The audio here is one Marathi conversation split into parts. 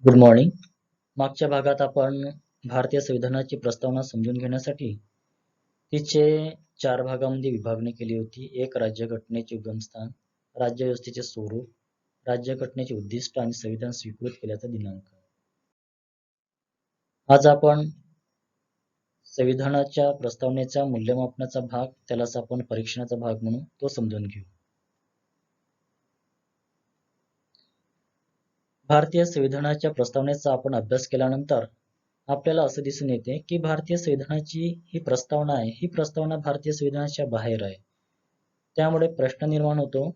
Good morning. मागच्या भागात आपण भारतीय संविधानाची प्रस्तावना समजून घेण्यासाठी तिचे 4 भागामध्ये विभागणी केली होती. एक, राज्यघटनेचे उगमस्थान, राज्यव्यवस्थेचे स्वरूप, राज्यघटनेचे उद्दिष्ट आणि संविधान स्वीकृत केल्याचा दिनांक. आज आपण संविधानाच्या प्रस्तावनेचा मूल्यमापनाचा भाग, त्यालाच आपण परीक्षणाचा भाग म्हणून तो समजून घेऊ. भारतीय संविधानाच्या प्रस्तावनेचा आपण अभ्यास केल्यानंतर आपल्याला असं दिसून येते की भारतीय संविधानाची ही प्रस्तावना आहे, ही प्रस्तावना भारतीय संविधानाच्या बाहेर आहे. त्यामुळे प्रश्न निर्माण होतो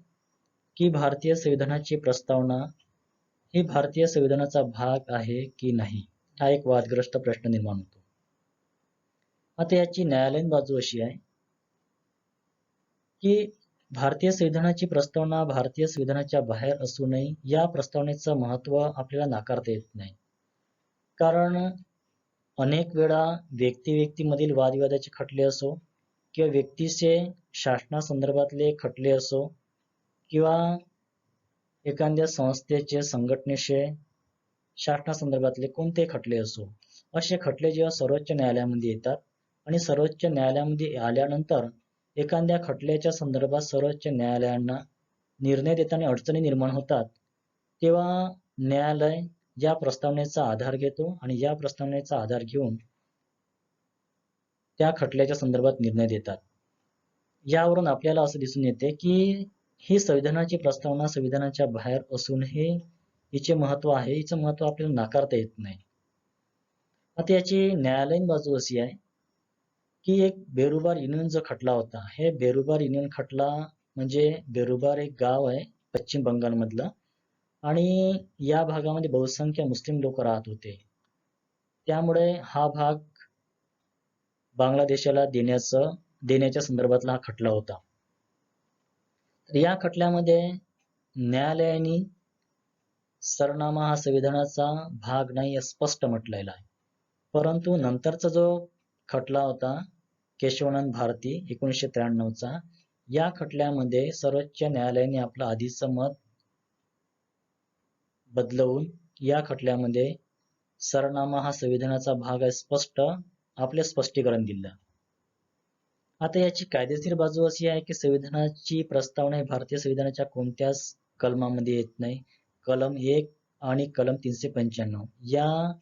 की भारतीय संविधानाची प्रस्तावना ही भारतीय संविधानाचा भाग आहे की नाही. हा एक वादग्रस्त प्रश्न निर्माण होतो. आता याची न्यायालयीन बाजू अशी आहे की भारतीय संविधानाची प्रस्तावना भारतीय संविधानाच्या बाहेर असूनही या प्रस्तावनेचं महत्त्व आपल्याला नाकारता येत नाही. कारण अनेक वेळा व्यक्ती-व्यक्तीमधील वादविवादाचे खटले असो किंवा व्यक्तीचे शासनासंदर्भातले खटले असो किंवा एखाद्या संस्थेचे संघटनेचे शासनासंदर्भातले कोणते खटले असो, असे खटले जेव्हा सर्वोच्च न्यायालयामध्ये येतात आणि सर्वोच्च न्यायालयामध्ये आल्यानंतर एखाद्या खटल्याच्या संदर्भात सर्वोच्च न्यायालयांना निर्णय देताना अडचणी निर्माण होतात, तेव्हा न्यायालय या प्रस्तावनेचा आधार घेतो आणि या प्रस्तावनेचा आधार घेऊन त्या खटल्याच्या संदर्भात निर्णय देतात. यावरून आपल्याला असं दिसून येते की ही संविधानाची प्रस्तावना संविधानाच्या बाहेर असूनही हिचे महत्त्व आहे, हिचं महत्त्व आपल्याला नाकारता येत नाही. आता याची न्यायालयीन बाजू अशी आहे की एक बेरुबार युनियन जो खटला होता, हे बेरुबार युनियन खटला म्हणजे बेरुबार एक गाव आहे पश्चिम बंगालमधलं आणि या भागामध्ये बहुसंख्य मुस्लिम लोक राहत होते. त्यामुळे हा भाग बांगलादेशाला देण्याच्या संदर्भातला हा खटला होता. या खटल्यामध्ये न्यायालयाने सरनामा हा संविधानाचा भाग नाही हे स्पष्ट म्हटलेला आहे. परंतु नंतरचा जो खटला होता केशवानंद भारती 1993चा, या खटल्यामध्ये सर्वोच्च न्यायालयाने आपलं आधीचं मत बदलवून या खटल्यामध्ये सरनामा हा संविधानाचा भाग आहे स्पष्ट आपले स्पष्टीकरण दिलं. आता याची कायदेशीर बाजू अशी आहे की संविधानाची प्रस्तावना ही भारतीय संविधानाच्या कोणत्याच कलमामध्ये येत नाही. कलम 1 आणि कलम 395 या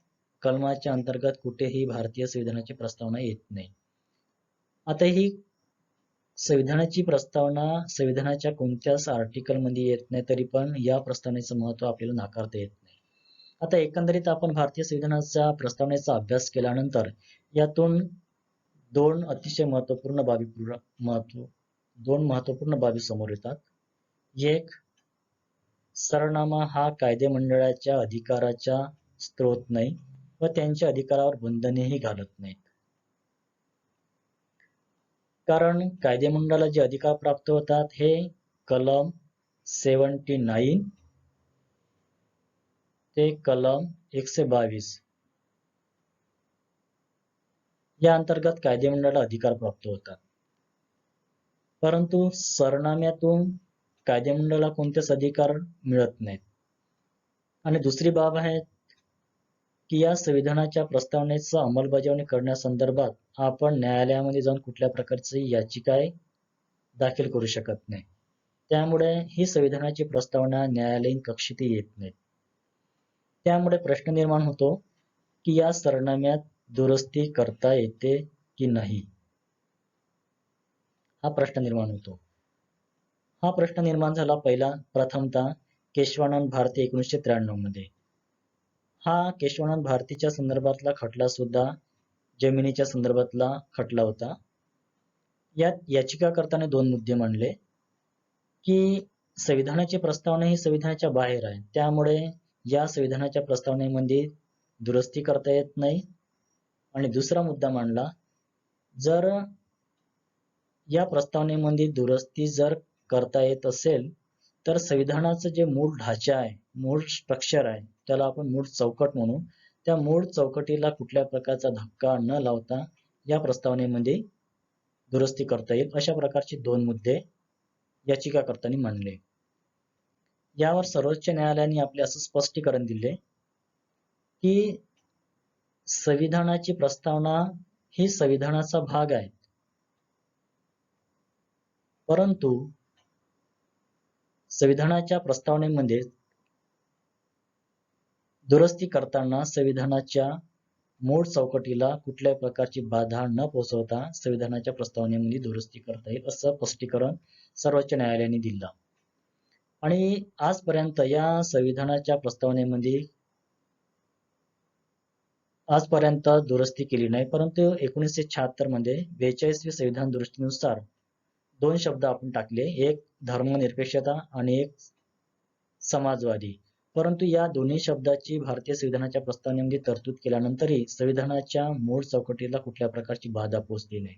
कलमाच्या अंतर्गत कुठेही भारतीय संविधानाची प्रस्तावना येत नाही. आता ही संविधानाची प्रस्तावना संविधानाच्या कोणत्याच आर्टिकलमध्ये येत नाही, तरी पण या प्रस्तावनेचं महत्त्व आपल्याला नाकारता येत नाही. आता एकंदरीत आपण भारतीय संविधानाच्या प्रस्तावनेचा अभ्यास केल्यानंतर यातून दोन महत्त्वपूर्ण बाबी समोर येतात. एक, सरनामा हा कायदेमंडळाच्या अधिकाराचा स्रोत नाही व त्यांच्या अधिकारावर बंधनेही घालत नाहीत. कारण कायदेमंडळाला जे अधिकार प्राप्त होतात हे कलम 79 ते कलम 122 या अंतर्गत कायदेमंडळाला अधिकार प्राप्त होतात. परंतु सरनाम्यातून कायदेमंडळाला कोणतेच अधिकार मिळत नाहीत. आणि दुसरी बाब आहे की या संविधानाच्या प्रस्तावनेचा अंमलबजावणी करण्यासंदर्भात आपण न्यायालयामध्ये जाऊन कुठल्या प्रकारची याचिका दाखल करू शकत नाही. त्यामुळे ही संविधानाची प्रस्तावना न्यायालयीन कक्षेतही येत नाही. त्यामुळे प्रश्न निर्माण होतो की या सरनाम्यात दुरुस्ती करता येते की नाही, हा प्रश्न निर्माण होतो. हा प्रश्न निर्माण झाला प्रथमतः केशवानंद भारती 1993 मध्ये. हा केशवानंद भारतीच्या संदर्भातला खटला सुद्धा जमिनीच्या संदर्भातला खटला होता. यात याचिका करताना दोन मुद्दे मांडले की संविधानाची प्रस्तावना ही संविधानाच्या बाहेर आहे, त्यामुळे या संविधानाच्या प्रस्तावनेमध्ये दुरुस्ती करता येत नाही. आणि दुसरा मुद्दा मांडला, जर या प्रस्तावनेमध्ये दुरुस्ती जर करता येत असेल तर संविधानाचं जे मूळ ढाचा आहे, मूळ स्ट्रक्चर आहे, त्याला आपण मूळ चौकट म्हणू, त्या मूळ चौकटीला कुठल्या प्रकारचा धक्का न लावता या प्रस्तावनेमध्ये दुरुस्ती करता येईल, अशा प्रकारचे दोन मुद्दे याचिकाकर्त्यांनी मांडले. यावर सर्वोच्च न्यायालयाने आपले असं स्पष्टीकरण दिले की संविधानाची प्रस्तावना ही संविधानाचा भाग आहे, परंतु संविधानाच्या प्रस्तावनेमध्ये दुरुस्ती करताना संविधानाच्या मूळ चौकटीला कुठल्याही प्रकारची बाधा न पोहोचवता संविधानाच्या प्रस्तावनेमध्ये दुरुस्ती करता येईल असं स्पष्टीकरण सर्वोच्च न्यायालयाने दिलं. आणि आजपर्यंत या संविधानाच्या प्रस्तावनेमध्ये आजपर्यंत दुरुस्ती केली नाही, परंतु 1976 मध्ये 42वी संविधान दुरुस्तीनुसार 2 शब्द आपण टाकले, एक धर्मनिरपेक्षता आणि एक समाजवादी. परंतु या दोन्ही शब्दाची भारतीय संविधानाच्या प्रस्तावनेमध्ये तरतूद केल्यानंतरही संविधानाच्या मूळ चौकटीला कुठल्या प्रकारची बाधा पोहोचली नाही.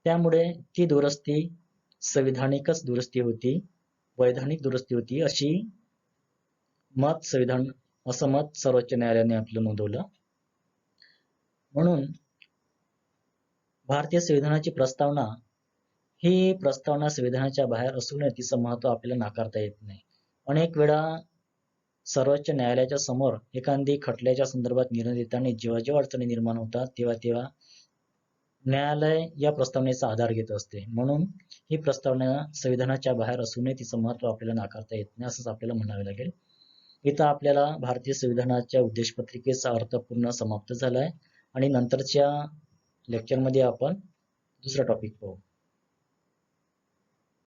त्यामुळे ती दुरुस्ती संविधानिकच दुरुस्ती होती, वैधानिक दुरुस्ती होती असं मत सर्वोच्च न्यायालयाने आपलं नोंदवलं. म्हणून भारतीय संविधानाची प्रस्तावना ही प्रस्तावना संविधानाच्या बाहेर असू नये तिचं महत्व आपल्याला नाकारता येत नाही. अनेक वेळा सर्वोच्च न्यायालयाच्या समोर एखादी खटल्याच्या संदर्भात निर्णय देताना जेव्हा अडचणी निर्माण होतात तेव्हा न्यायालय या प्रस्तावनेचा आधार घेत असते. म्हणून ही प्रस्तावना संविधानाच्या बाहेर असू नये तिचं महत्व आपल्याला नाकारता येत नाही असंच आपल्याला म्हणावे लागेल. इथं आपल्याला भारतीय संविधानाच्या उद्देशपत्रिकेचा अर्थ पूर्ण समाप्त झालाय आणि नंतरच्या लेक्चरमध्ये आपण दुसरा टॉपिक पाहू.